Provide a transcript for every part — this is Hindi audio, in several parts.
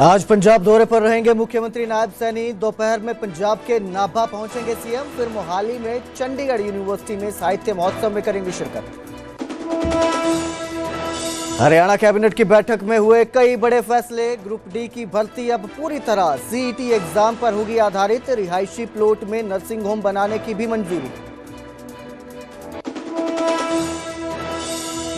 आज पंजाब दौरे पर रहेंगे मुख्यमंत्री नायब सैनी। दोपहर में पंजाब के नाभा पहुंचेंगे सीएम, फिर मोहाली में चंडीगढ़ यूनिवर्सिटी में साहित्य महोत्सव में करेंगे शिरकत। हरियाणा कैबिनेट की बैठक में हुए कई बड़े फैसले। ग्रुप डी की भर्ती अब पूरी तरह सीईटी एग्जाम पर होगी आधारित। रिहायशी प्लॉट में नर्सिंग होम बनाने की भी मंजूरी।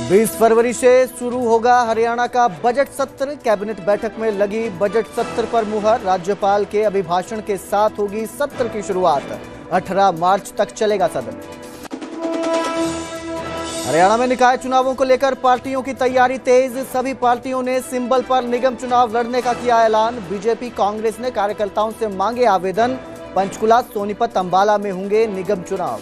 20 फरवरी से शुरू होगा हरियाणा का बजट सत्र। कैबिनेट बैठक में लगी बजट सत्र पर मुहर। राज्यपाल के अभिभाषण के साथ होगी सत्र की शुरुआत। 18 मार्च तक चलेगा सदन। हरियाणा में निकाय चुनावों को लेकर पार्टियों की तैयारी तेज। सभी पार्टियों ने सिंबल पर निगम चुनाव लड़ने का किया ऐलान। बीजेपी कांग्रेस ने कार्यकर्ताओं से मांगे आवेदन। पंचकुला, सोनीपत, अंबाला में होंगे निगम चुनाव।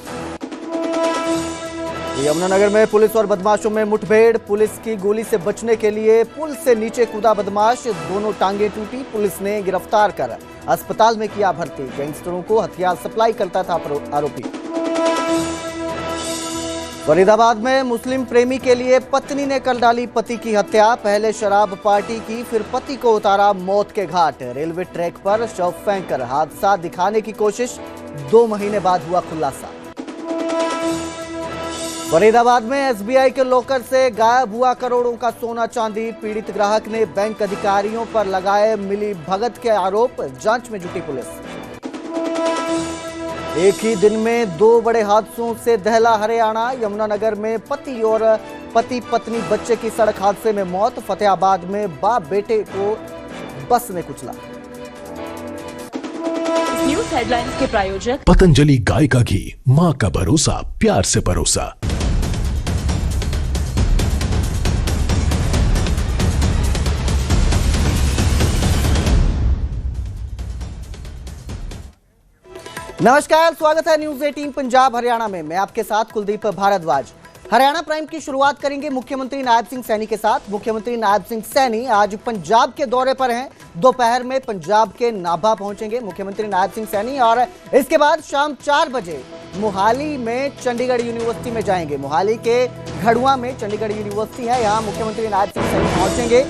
यमुनानगर में पुलिस और बदमाशों में मुठभेड़। पुलिस की गोली से बचने के लिए पुल से नीचे कूदा बदमाश, दोनों टांगे टूटी। पुलिस ने गिरफ्तार कर अस्पताल में किया भर्ती। गैंगस्टरों को हथियार सप्लाई करता था आरोपी। फरीदाबाद में मुस्लिम प्रेमी के लिए पत्नी ने कर डाली पति की हत्या। पहले शराब पार्टी की, फिर पति को उतारा मौत के घाट। रेलवे ट्रैक पर शव फेंककर हादसा दिखाने की कोशिश। 2 महीने बाद हुआ खुलासा। फरीदाबाद में एसबीआई के लॉकर से गायब हुआ करोड़ों का सोना चांदी। पीड़ित ग्राहक ने बैंक अधिकारियों पर लगाए मिली भगत के आरोप। जांच में जुटी पुलिस। एक ही दिन में 2 बड़े हादसों से दहला हरियाणा। यमुनानगर में पति और पति पत्नी बच्चे की सड़क हादसे में मौत। फतेहाबाद में बाप बेटे को बस ने कुचला। न्यूज हेडलाइंस के प्रायोजक पतंजलि गाय का घी, मां का भरोसा, प्यार से परोसा। नमस्कार, स्वागत है न्यूज 18 पंजाब हरियाणा में। मैं आपके साथ कुलदीप भारद्वाज। हरियाणा प्राइम की शुरुआत करेंगे मुख्यमंत्री नायब सिंह सैनी के साथ। मुख्यमंत्री नायब सिंह सैनी आज पंजाब के दौरे पर हैं। दोपहर में पंजाब के नाभा पहुंचेंगे मुख्यमंत्री नायब सिंह सैनी और इसके बाद शाम 4 बजे मोहाली में चंडीगढ़ यूनिवर्सिटी में जाएंगे। मोहाली के घड़ुआ में चंडीगढ़ यूनिवर्सिटी है, यहाँ मुख्यमंत्री नायब सिंह सैनी पहुंचेंगे।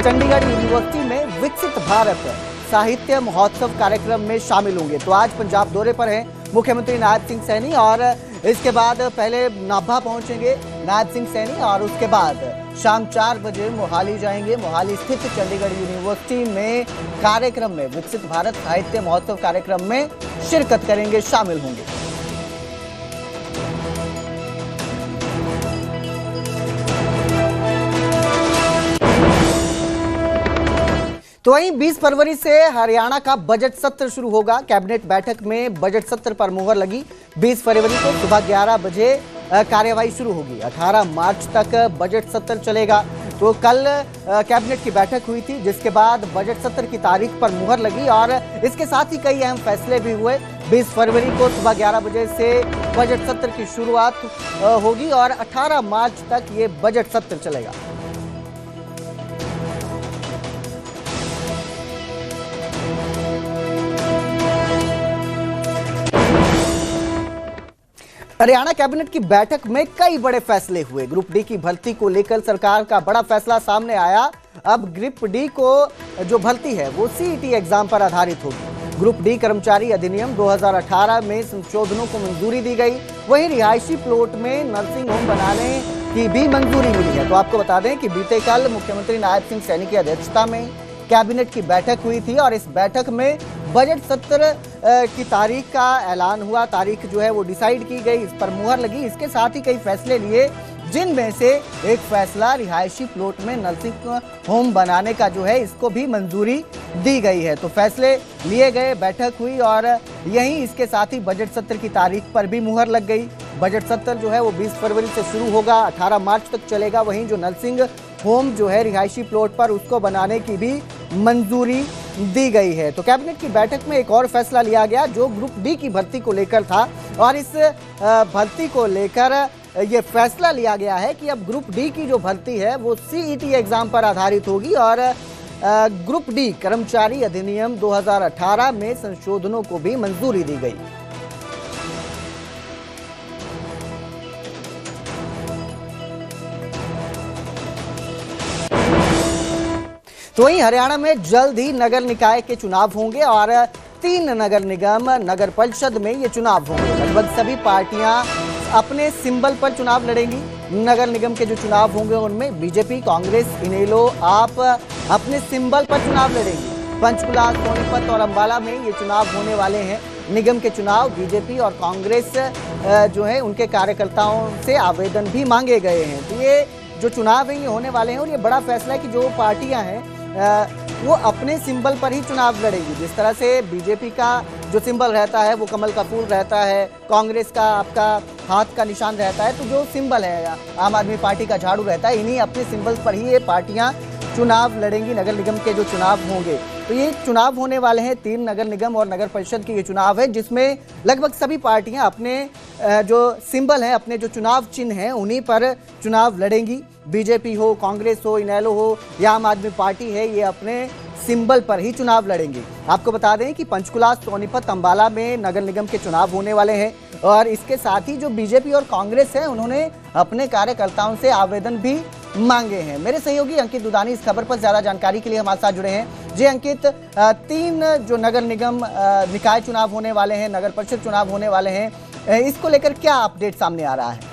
चंडीगढ़ यूनिवर्सिटी में विकसित भारत साहित्य महोत्सव कार्यक्रम में शामिल होंगे। तो आज पंजाब दौरे पर हैं मुख्यमंत्री नायब सिंह सैनी और इसके बाद पहले नाभा पहुंचेंगे नायब सिंह सैनी और उसके बाद शाम 4 बजे मोहाली जाएंगे। मोहाली स्थित चंडीगढ़ यूनिवर्सिटी में कार्यक्रम में विकसित भारत साहित्य महोत्सव कार्यक्रम में शिरकत करेंगे, शामिल होंगे। तो वहीं 20 फरवरी से हरियाणा का बजट सत्र शुरू होगा। कैबिनेट बैठक में बजट सत्र पर मुहर लगी। 20 फरवरी को सुबह 11 बजे कार्यवाही शुरू होगी। 18 मार्च तक बजट सत्र चलेगा। तो कल कैबिनेट की बैठक हुई थी, जिसके बाद बजट सत्र की तारीख पर मुहर लगी और इसके साथ ही कई अहम फैसले भी हुए। 20 फरवरी को सुबह 11 बजे से बजट सत्र की शुरुआत होगी और 18 मार्च तक ये बजट सत्र चलेगा। हरियाणा कैबिनेट की बैठक में कई बड़े फैसले हुए। ग्रुप डी की भर्ती को लेकर सरकार का बड़ा फैसला सामने आया। अब ग्रुप डी को जो भर्ती है वो सीईटी एग्जाम पर आधारित होगी। ग्रुप डी कर्मचारी अधिनियम 2018 में संशोधनों को मंजूरी दी गई। वहीं रिहायशी प्लॉट में नर्सिंग होम बनाने की भी मंजूरी मिली है। तो आपको बता दें कि बीते कल मुख्यमंत्री नायब सिंह सैनी की अध्यक्षता में कैबिनेट की बैठक हुई थी और इस बैठक में बजट सत्र की तारीख का ऐलान हुआ। तारीख जो है वो डिसाइड की गई, इस पर मुहर लगी। इसके साथ ही कई फैसले लिए, जिनमें से एक फैसला रिहायशी प्लॉट में नर्सिंग होम बनाने का जो है इसको भी मंजूरी दी गई है। तो फैसले लिए गए, बैठक हुई और यहीं इसके साथ ही बजट सत्र की तारीख पर भी मुहर लग गई। बजट सत्र जो है वो 20 फरवरी से शुरू होगा, 18 मार्च तक चलेगा। वहीं जो नर्सिंग होम जो है रिहायशी प्लॉट पर उसको बनाने की भी मंजूरी दी गई है। तो कैबिनेट की बैठक में एक और फैसला लिया गया जो ग्रुप डी की भर्ती को लेकर था और इस भर्ती को लेकर ये फैसला लिया गया है कि अब ग्रुप डी की जो भर्ती है वो सीईटी एग्जाम पर आधारित होगी और ग्रुप डी कर्मचारी अधिनियम 2018 में संशोधनों को भी मंजूरी दी गई। तो वहीं हरियाणा में जल्द ही नगर निकाय के चुनाव होंगे और 3 नगर निगम नगर परिषद में ये चुनाव होंगे। लगभग सभी पार्टियां अपने सिंबल पर चुनाव लड़ेंगी। नगर निगम के जो चुनाव होंगे उनमें बीजेपी, कांग्रेस, इनेलो, आप अपने सिंबल पर चुनाव लड़ेंगी। पंचकुला, सोनीपत और अंबाला में ये चुनाव होने वाले हैं। निगम के चुनाव बीजेपी और कांग्रेस जो है उनके कार्यकर्ताओं से आवेदन भी मांगे गए हैं। तो ये जो चुनाव है ये होने वाले हैं और ये बड़ा फैसला है कि जो पार्टियां हैं वो अपने सिंबल पर ही चुनाव लड़ेगी। जिस तरह से बीजेपी का जो सिंबल रहता है वो कमल का फूल रहता है, कांग्रेस का आपका हाथ का निशान रहता है, तो जो सिंबल है आम आदमी पार्टी का झाड़ू रहता है, इन्हीं अपने सिंबल पर ही ये पार्टियां चुनाव लड़ेंगी। नगर निगम के जो चुनाव होंगे तो ये चुनाव होने वाले हैं। 3 नगर निगम और नगर परिषद के ये चुनाव है जिसमें लगभग सभी पार्टियां अपने जो सिंबल है, अपने जो चुनाव चिन्ह हैं उन्हीं पर चुनाव लड़ेंगी। बीजेपी हो, कांग्रेस हो, इनेलो हो या आम आदमी पार्टी है, ये अपने सिंबल पर ही चुनाव लड़ेंगे। आपको बता दें कि पंचकुला, सोनीपत, अंबाला में नगर निगम के चुनाव होने वाले हैं और इसके साथ ही जो बीजेपी और कांग्रेस है उन्होंने अपने कार्यकर्ताओं से आवेदन भी मांगे हैं। मेरे सहयोगी अंकित दुदानी इस खबर पर ज्यादा जानकारी के लिए हमारे साथ जुड़े हैं। जी अंकित, 3 जो नगर निगम निकाय चुनाव होने वाले हैं, नगर परिषद चुनाव होने वाले हैं, इसको लेकर क्या अपडेट सामने आ रहा है?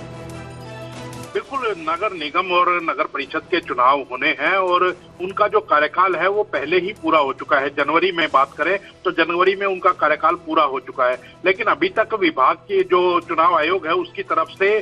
बिल्कुल, नगर निगम और नगर परिषद के चुनाव होने हैं और उनका जो कार्यकाल है वो पहले ही पूरा हो चुका है। जनवरी में बात करें तो जनवरी में उनका कार्यकाल पूरा हो चुका है, लेकिन अभी तक विभाग के जो चुनाव आयोग है उसकी तरफ से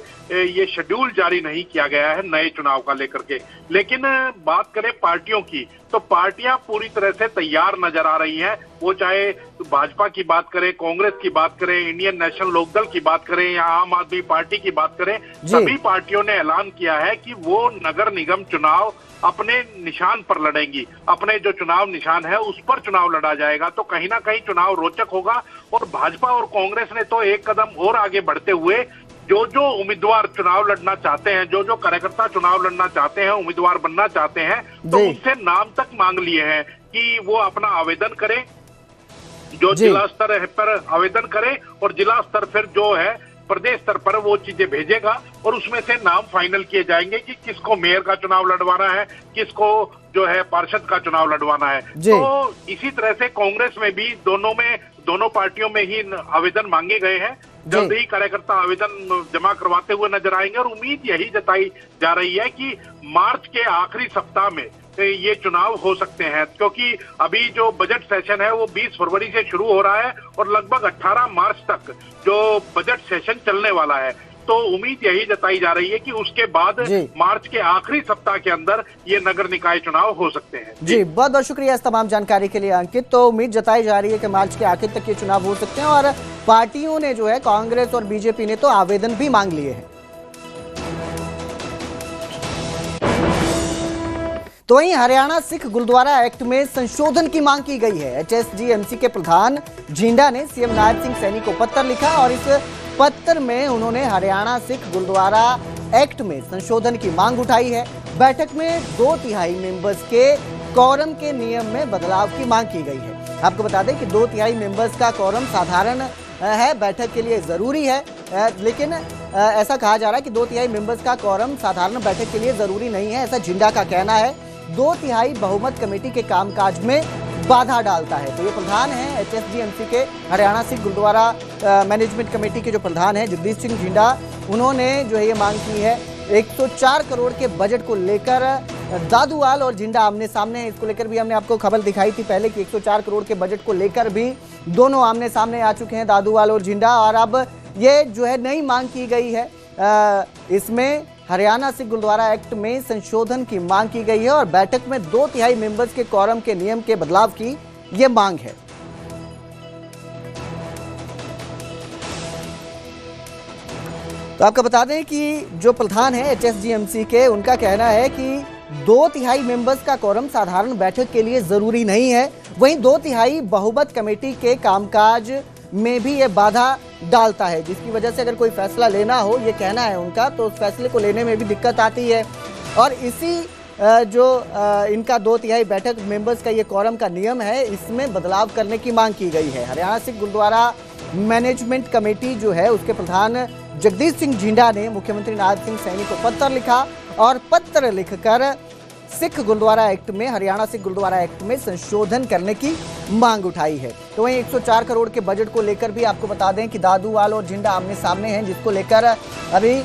ये शेड्यूल जारी नहीं किया गया है नए चुनाव का लेकर के। लेकिन बात करें पार्टियों की तो पार्टियां पूरी तरह से तैयार नजर आ रही हैं। वो चाहे भाजपा की बात करें, कांग्रेस की बात करें, इंडियन नेशनल लोकदल की बात करें या आम आदमी पार्टी की बात करें, सभी पार्टियों ने ऐलान किया है कि वो नगर निगम चुनाव अपने निशान पर लड़ेंगी। अपने जो चुनाव निशान है उस पर चुनाव लड़ा जाएगा, तो कहीं ना कहीं चुनाव रोचक होगा। और भाजपा और कांग्रेस ने तो एक कदम और आगे बढ़ते हुए जो उम्मीदवार चुनाव लड़ना चाहते हैं, जो कार्यकर्ता चुनाव लड़ना चाहते हैं, उम्मीदवार बनना चाहते हैं, तो उनसे नाम तक मांग लिए हैं कि वो अपना आवेदन करें, जो जिला स्तर पर आवेदन करें और जिला स्तर फिर जो है प्रदेश स्तर पर वो चीजें भेजेगा और उसमें से नाम फाइनल किए जाएंगे कि किसको मेयर का चुनाव लड़वाना है, किसको जो है पार्षद का चुनाव लड़वाना है। तो इसी तरह से कांग्रेस में भी दोनों पार्टियों में ही आवेदन मांगे गए हैं। जल्द ही कार्यकर्ता आवेदन जमा करवाते हुए नजर आएंगे और उम्मीद यही जताई जा रही है कि मार्च के आखिरी सप्ताह में ये चुनाव हो सकते हैं, क्योंकि अभी जो बजट सेशन है वो 20 फरवरी से शुरू हो रहा है और लगभग 18 मार्च तक जो बजट सेशन चलने वाला है। तो उम्मीद यही जताई जा रही है कि उसके बाद मार्च के आखिरी सप्ताह के अंदर ये नगर निकाय चुनाव हो सकते हैं। जी बहुत बहुत शुक्रिया इस तमाम जानकारी के लिए अंकित। तो उम्मीद जताई जा रही है कि मार्च के आखिर तक ये चुनाव हो सकते हैं और पार्टियों ने जो है कांग्रेस और बीजेपी ने तो आवेदन भी मांग लिए हैं। तो वहीं हरियाणा सिख गुरुद्वारा एक्ट में संशोधन की मांग की गई है। HSGMC के प्रधान झिंडा ने सीएम नायब सिंह सैनी को पत्र लिखा और इस पत्र में उन्होंने हरियाणा सिख गुरुद्वारा एक्ट में संशोधन की मांग उठाई है। बैठक में 2/3 मेंबर्स के कोरम के नियम में बदलाव की मांग की गई है। आपको बता दें कि 2/3 मेंबर्स का कोरम साधारण है, बैठक के लिए जरूरी है, लेकिन ऐसा कहा जा रहा है कि 2/3 मेंबर्स का कोरम साधारण बैठक के लिए जरूरी नहीं है, ऐसा झिंडा का कहना है। 2/3 बहुमत कमेटी के कामकाज में बाधा डालता है। तो ये प्रधान है HSGMC के हरियाणा सिख गुरुद्वारा मैनेजमेंट कमेटी के जो प्रधान है जगदीश सिंह झिंडा, उन्होंने जो है ये मांग की है। 104 करोड़ के बजट को लेकर दादूवाल और झिंडा आमने सामने है। इसको लेकर भी हमने आपको खबर दिखाई थी पहले कि 104 करोड़ के बजट को लेकर भी दोनों आमने सामने आ चुके हैं, दादूवाल और झिंडा। और अब ये जो है नई मांग की गई है, इसमें हरियाणा सिख गुरुद्वारा एक्ट में संशोधन की मांग की गई है और बैठक में 2/3 मेंबर्स के कोरम के नियम के बदलाव की ये मांग है। तो आपको बता दें कि जो प्रधान है HSGMC के, उनका कहना है कि 2/3 मेंबर्स का कोरम साधारण बैठक के लिए जरूरी नहीं है, वहीं 2/3 बहुमत कमेटी के कामकाज में भी ये बाधा डालता है, जिसकी वजह से अगर कोई फैसला लेना हो, ये कहना है उनका, तो उस फैसले को लेने में भी दिक्कत आती है। और इसी जो इनका 2/3 बैठक मेंबर्स का ये कोरम का नियम है, इसमें बदलाव करने की मांग की गई है। हरियाणा सिख गुरुद्वारा मैनेजमेंट कमेटी जो है उसके प्रधान जगदीश सिंह झिंडा ने मुख्यमंत्री नायब सिंह सैनी को पत्र लिखा और पत्र लिखकर सिख गुरुद्वारा एक्ट में, हरियाणा सिख गुरुद्वारा एक्ट में संशोधन करने की मांग उठाई है। तो वहीं 104 करोड़ के बजट को लेकर भी आपको बता दें कि दादूवाल और जिंडा आमने सामने हैं, जिसको लेकर अभी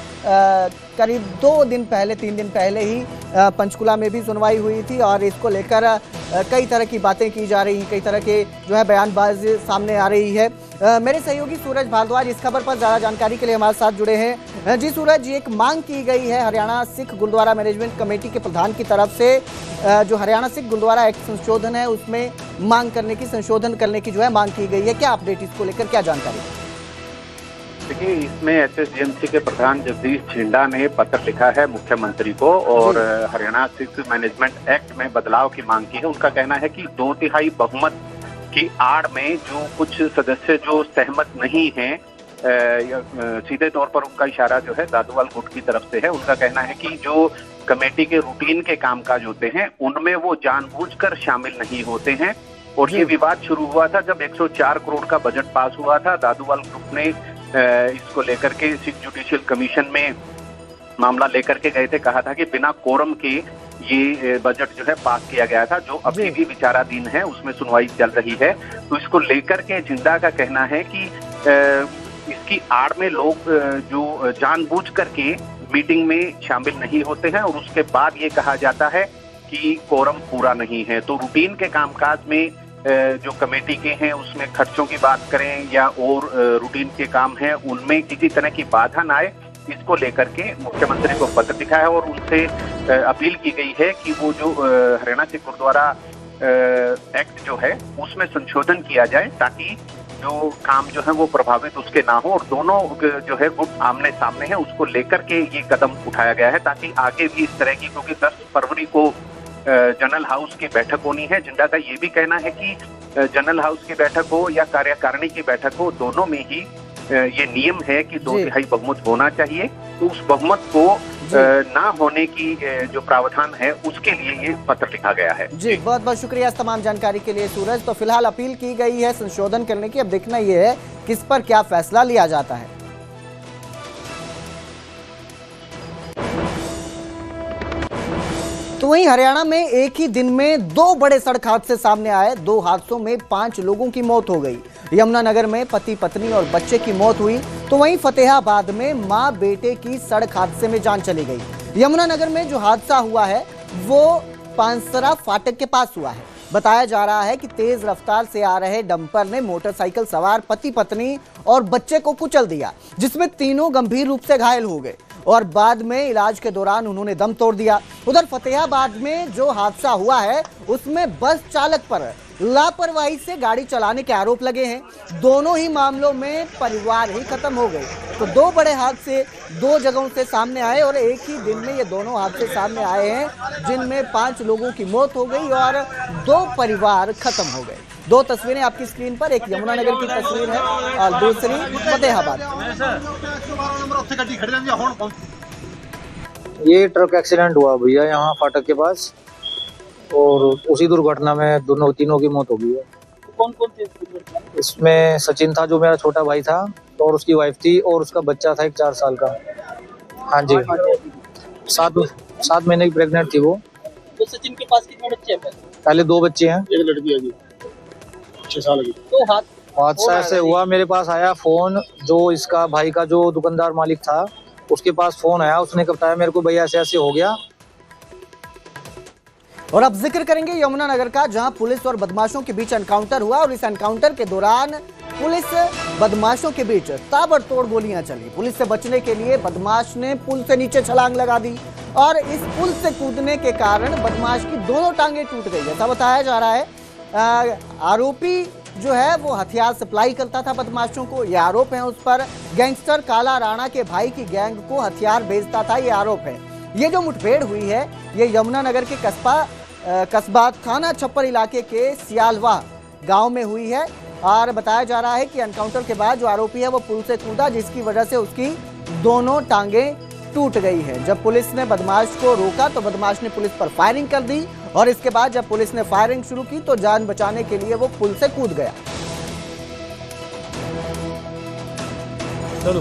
करीब 3 दिन पहले ही पंचकुला में भी सुनवाई हुई थी और इसको लेकर कई तरह की बातें की जा रही हैं, कई तरह के जो है बयानबाजी सामने आ रही है। मेरे सहयोगी सूरज भारद्वाज इस खबर पर ज़्यादा जानकारी के लिए हमारे साथ जुड़े हैं। जी सूरज, एक मांग की गई है हरियाणा सिख गुरुद्वारा मैनेजमेंट कमेटी के प्रधान की तरफ से, जो हरियाणा सिख गुरुद्वारा एक्ट संशोधन है उसमें संशोधन करने की जो है मांग की गई है। क्या अपडेट इसको लेकर, क्या जानकारी? देखिए, इसमें एसएसजीएमसी के प्रधान जगदीश झिंडा ने पत्र लिखा है मुख्यमंत्री को और हरियाणा सिख मैनेजमेंट एक्ट में बदलाव की मांग की है। उनका कहना है कि 2/3 बहुमत की आड़ में जो कुछ सदस्य जो सहमत नहीं हैं, सीधे तौर पर उनका इशारा जो है दादूवाल गुट की तरफ से है। उनका कहना है कि जो कमेटी के रूटीन के कामकाज होते हैं उनमें वो जानबूझकर शामिल नहीं होते हैं। और ये विवाद शुरू हुआ था जब 104 करोड़ का बजट पास हुआ था। दादूवाल ग्रुप ने इसको लेकर के सिख जुडिशियल कमीशन में मामला लेकर के गए थे, कहा था कि बिना कोरम के ये बजट जो है पास किया गया था, जो अभी भी विचाराधीन है, उसमें सुनवाई चल रही है। तो इसको लेकर के जिंदा का कहना है कि इसकी आड़ में लोग जो जानबूझ करके मीटिंग में शामिल नहीं होते हैं और उसके बाद ये कहा जाता है कि कोरम पूरा नहीं है। तो रूटीन के कामकाज में जो कमेटी के हैं उसमें खर्चों की बात करें या और रूटीन के काम हैं उनमें किसी तरह की बाधा ना आए, इसको लेकर के मुख्यमंत्री को पत्र लिखा है और उनसे अपील की गई है कि वो जो हरियाणा सिख गुरुद्वारा एक्ट जो है उसमें संशोधन किया जाए ताकि जो काम जो है वो प्रभावित उसके ना हो। और दोनों जो है गुट आमने सामने है, उसको लेकर के ये कदम उठाया गया है ताकि आगे भी इस तरह की, क्योंकि 10 फरवरी को जनरल हाउस की बैठक होनी है। जिंदा का ये भी कहना है कि जनरल हाउस की बैठक हो या कार्यकारिणी की बैठक हो, दोनों में ही ये नियम है कि 2/3 बहुमत होना चाहिए। तो उस बहुमत को ना होने की जो प्रावधान है उसके लिए ये पत्र लिखा गया है। जी, बहुत बहुत शुक्रिया इस तमाम जानकारी के लिए सूरज। तो फिलहाल अपील की गई है संशोधन करने की, अब देखना ये है किस पर क्या फैसला लिया जाता है। तो वहीं हरियाणा में एक ही दिन में 2 बड़े सड़क हादसे सामने आए। 2 हादसों में 5 लोगों की मौत हो गई। यमुनानगर में पति पत्नी और बच्चे की मौत हुई, तो वहीं फतेहाबाद में मां बेटे की सड़क हादसे में जान चली गई। यमुनानगर में जो हादसा हुआ है वो पानसरा फाटक के पास हुआ है। बताया जा रहा है कि तेज रफ्तार से आ रहे डंपर ने मोटरसाइकिल सवार पति पत्नी और बच्चे को कुचल दिया, जिसमें तीनों गंभीर रूप से घायल हो गए और बाद में इलाज के दौरान उन्होंने दम तोड़ दिया। उधर फतेहाबाद में जो हादसा हुआ है उसमें बस चालक पर लापरवाही से गाड़ी चलाने के आरोप लगे हैं। दोनों ही मामलों में परिवार ही खत्म हो गए। तो 2 बड़े हादसे 2 जगहों से सामने आए और एक ही दिन में ये दोनों हादसे सामने आए हैं, जिनमें 5 लोगों की मौत हो गई और 2 परिवार खत्म हो गए। 2 तस्वीरें आपकी स्क्रीन पर, एक यमुनानगर की तस्वीर है और दूसरी फतेहाबाद। ये ट्रक एक्सीडेंट हुआ भैया यहाँ फाटक के पास और उसी दुर्घटना में तीनों की मौत हो गई है। कौन कौन थे इसमें सचिन था जो मेरा छोटा भाई था और उसकी वाइफ थी और उसका बच्चा था 4 साल का। हाँ जी, 7 महीने की प्रेग्नेंट थी वो। तो सचिन के पास कितने बच्चे हैं? पहले 2 बच्चे हैं, एक लड़की है 6 साल की। तो हादसा ऐसे हुआ, मेरे पास आया फोन, जो इसका भाई का जो दुकानदार मालिक था उसके पास फोन आया, उसने बताया मेरे को भैया ऐसे ऐसे हो गया। और अब जिक्र करेंगे यमुनानगर का, जहां पुलिस और बदमाशों के बीच एनकाउंटर हुआ और इस एनकाउंटर के दौरान पुलिस बदमाशों के बीच ताबड़तोड़ गोलियां चली। पुलिस से बचने के लिए बदमाश ने पुल से नीचे छलांग लगा दी और इस पुल से कूदने के कारण बदमाश की दोनों टांगें टूट गई। ऐसा बताया जा रहा है। आरोपी जो है वो हथियार सप्लाई करता था बदमाशों को, ये आरोप है उस पर। गैंगस्टर काला राणा के भाई की गैंग को हथियार बेचता था, ये आरोप है। ये जो मुठभेड़ हुई है ये यमुनानगर के कस्बा थाना छप्पर इलाके के सियालवा गांव में हुई है और बताया जा रहा है कि एनकाउंटर के बाद जो आरोपी है वो पुल से कूदा, जिसकी वजह से उसकी दोनों टांगें टूट गई है। जब पुलिस ने बदमाश को रोका तो बदमाश ने पुलिस पर फायरिंग कर दी और इसके बाद जब पुलिस ने फायरिंग शुरू की तो जान बचाने के लिए वो पुल से कूद गया। चलो